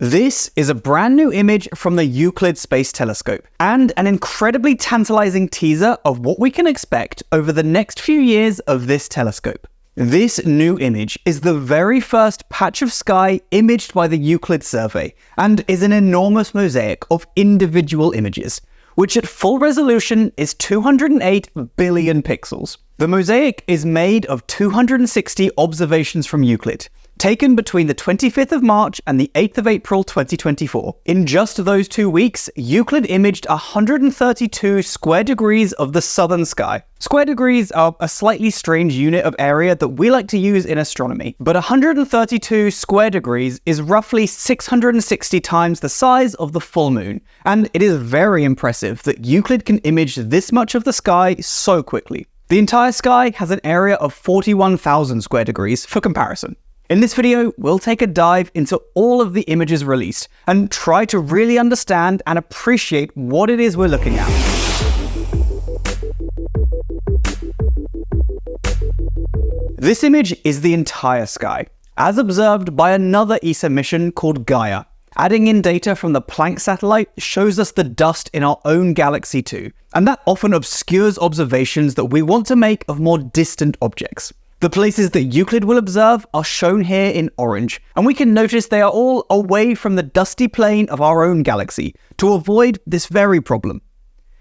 This is a brand new image from the Euclid Space Telescope, and an incredibly tantalizing teaser of what we can expect over the next few years of this telescope. This new image is the very first patch of sky imaged by the Euclid survey, and is an enormous mosaic of individual images, which at full resolution is 208 billion pixels. The mosaic is made of 260 observations from Euclid, taken between the 25th of March and the 8th of April 2024. In just those 2 weeks, Euclid imaged 132 square degrees of the southern sky. Square degrees are a slightly strange unit of area that we like to use in astronomy, but 132 square degrees is roughly 660 times the size of the full moon, and it is very impressive that Euclid can image this much of the sky so quickly. The entire sky has an area of 41,000 square degrees for comparison. In this video, we'll take a dive into all of the images released and try to really understand and appreciate what it is we're looking at. This image is the entire sky, as observed by another ESA mission called Gaia. Adding in data from the Planck satellite shows us the dust in our own galaxy too, and that often obscures observations that we want to make of more distant objects. The places that Euclid will observe are shown here in orange, and we can notice they are all away from the dusty plane of our own galaxy to avoid this very problem.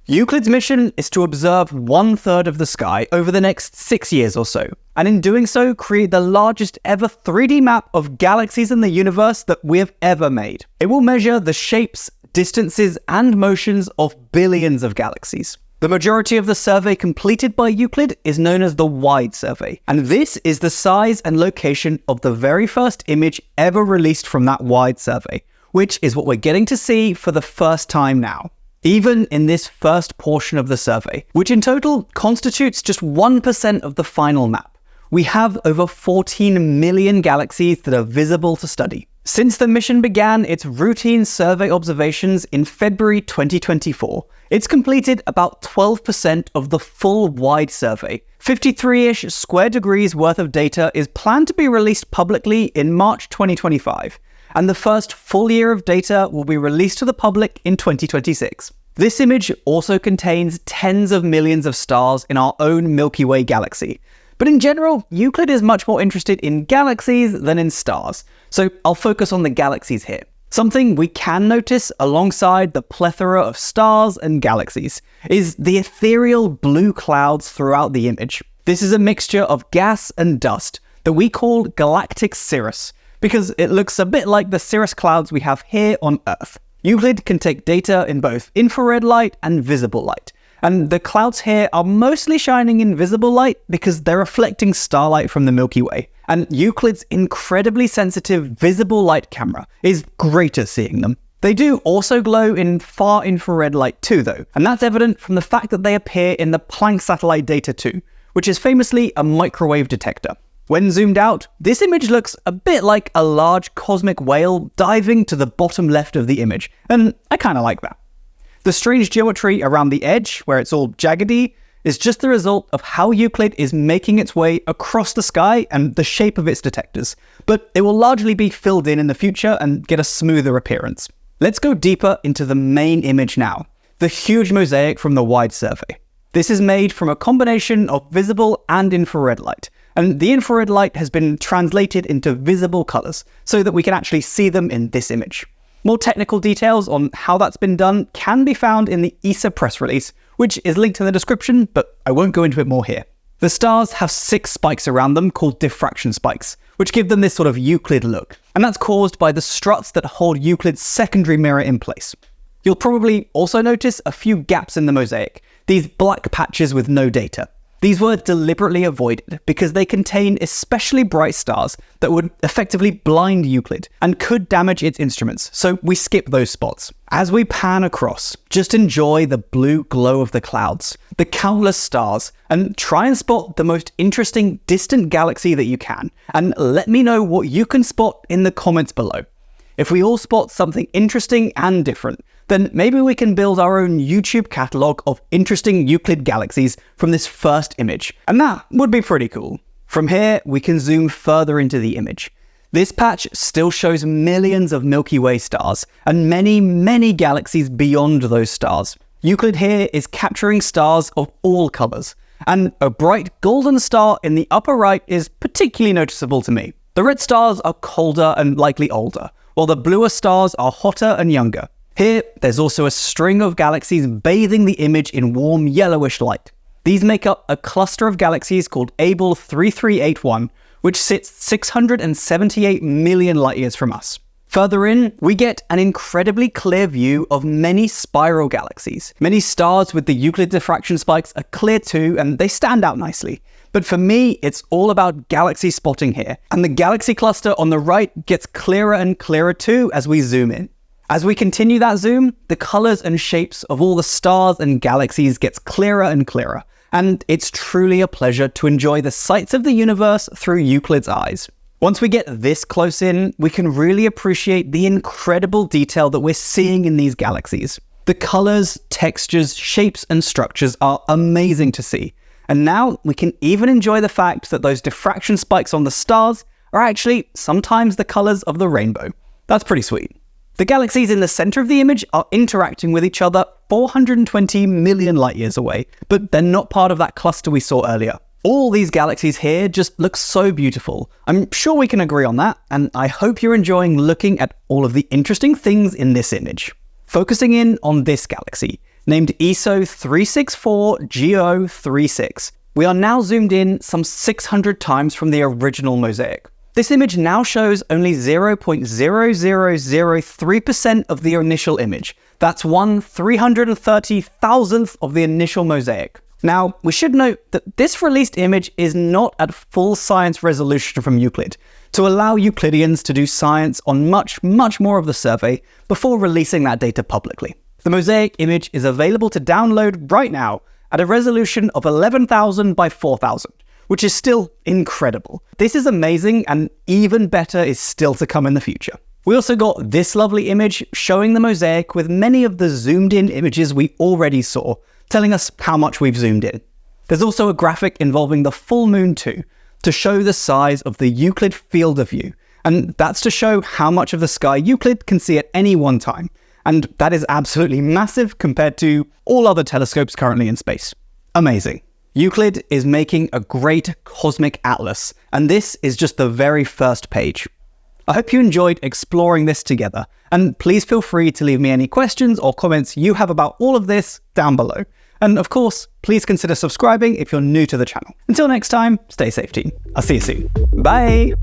Euclid's mission is to observe 1/3 of the sky over the next 6 years or so, and in doing so create the largest ever 3D map of galaxies in the universe that we have ever made. It will measure the shapes, distances, and motions of billions of galaxies. The majority of the survey completed by Euclid is known as the Wide Survey, and this is the size and location of the very first image ever released from that Wide Survey, which is what we're getting to see for the first time now. Even in this first portion of the survey, which in total constitutes just 1% of the final map, we have over 14 million galaxies that are visible to study. Since the mission began its routine survey observations in February 2024, it's completed about 12% of the full Wide Survey. 53-ish square degrees worth of data is planned to be released publicly in March 2025, and the first full year of data will be released to the public in 2026. This image also contains tens of millions of stars in our own Milky Way galaxy. But in general, Euclid is much more interested in galaxies than in stars, so I'll focus on the galaxies here. Something we can notice alongside the plethora of stars and galaxies is the ethereal blue clouds throughout the image. This is a mixture of gas and dust that we call galactic cirrus, because it looks a bit like the cirrus clouds we have here on Earth. Euclid can take data in both infrared light and visible light, and the clouds here are mostly shining in visible light because they're reflecting starlight from the Milky Way. And Euclid's incredibly sensitive visible light camera is great at seeing them. They do also glow in far infrared light too though, and that's evident from the fact that they appear in the Planck satellite data too, which is famously a microwave detector. When zoomed out, this image looks a bit like a large cosmic whale diving to the bottom left of the image, and I kinda like that. The strange geometry around the edge, where it's all jaggedy, is just the result of how Euclid is making its way across the sky and the shape of its detectors, but it will largely be filled in the future and get a smoother appearance. Let's go deeper into the main image now, the huge mosaic from the Wide Survey. This is made from a combination of visible and infrared light, and the infrared light has been translated into visible colors so that we can actually see them in this image. More technical details on how that's been done can be found in the ESA press release, which is linked in the description, but I won't go into it more here. The stars have 6 spikes around them called diffraction spikes, which give them this sort of Euclid look, and that's caused by the struts that hold Euclid's secondary mirror in place. You'll probably also notice a few gaps in the mosaic, these black patches with no data. These were deliberately avoided because they contain especially bright stars that would effectively blind Euclid and could damage its instruments, so we skip those spots. As we pan across, just enjoy the blue glow of the clouds, the countless stars, and try and spot the most interesting distant galaxy that you can, and let me know what you can spot in the comments below. If we all spot something interesting and different, then maybe we can build our own YouTube catalog of interesting Euclid galaxies from this first image, and that would be pretty cool. From here, we can zoom further into the image. This patch still shows millions of Milky Way stars, and many, many galaxies beyond those stars. Euclid here is capturing stars of all colours, and a bright golden star in the upper right is particularly noticeable to me. The red stars are colder and likely older, while the bluer stars are hotter and younger. Here, there's also a string of galaxies bathing the image in warm yellowish light. These make up a cluster of galaxies called Abell 3381, which sits 678 million light-years from us. Further in, we get an incredibly clear view of many spiral galaxies. Many stars with the Euclid diffraction spikes are clear too, and they stand out nicely. But for me, it's all about galaxy spotting here, and the galaxy cluster on the right gets clearer and clearer too as we zoom in. As we continue that zoom, the colours and shapes of all the stars and galaxies gets clearer and clearer, and it's truly a pleasure to enjoy the sights of the universe through Euclid's eyes. Once we get this close in, we can really appreciate the incredible detail that we're seeing in these galaxies. The colours, textures, shapes and structures are amazing to see. And now we can even enjoy the fact that those diffraction spikes on the stars are actually sometimes the colours of the rainbow. That's pretty sweet. The galaxies in the centre of the image are interacting with each other 420 million light-years away, but they're not part of that cluster we saw earlier. All these galaxies here just look so beautiful. I'm sure we can agree on that, and I hope you're enjoying looking at all of the interesting things in this image. Focusing in on this galaxy, named ESO 364GO36, we are now zoomed in some 600 times from the original mosaic. This image now shows only 0.0003% of the initial image. That's 1/330,000th of the initial mosaic. Now, we should note that this released image is not at full science resolution from Euclid, to allow Euclideans to do science on much, much more of the survey before releasing that data publicly. The mosaic image is available to download right now at a resolution of 11,000 by 4,000, which is still incredible. This is amazing, and even better is still to come in the future. We also got this lovely image showing the mosaic with many of the zoomed in images we already saw, telling us how much we've zoomed in. There's also a graphic involving the full moon too, to show the size of the Euclid field of view, and that's to show how much of the sky Euclid can see at any one time, and that is absolutely massive compared to all other telescopes currently in space. Amazing. Euclid is making a great cosmic atlas, and this is just the very first page. I hope you enjoyed exploring this together, and please feel free to leave me any questions or comments you have about all of this down below. And of course, please consider subscribing if you're new to the channel. Until next time, stay safe, team. I'll see you soon. Bye!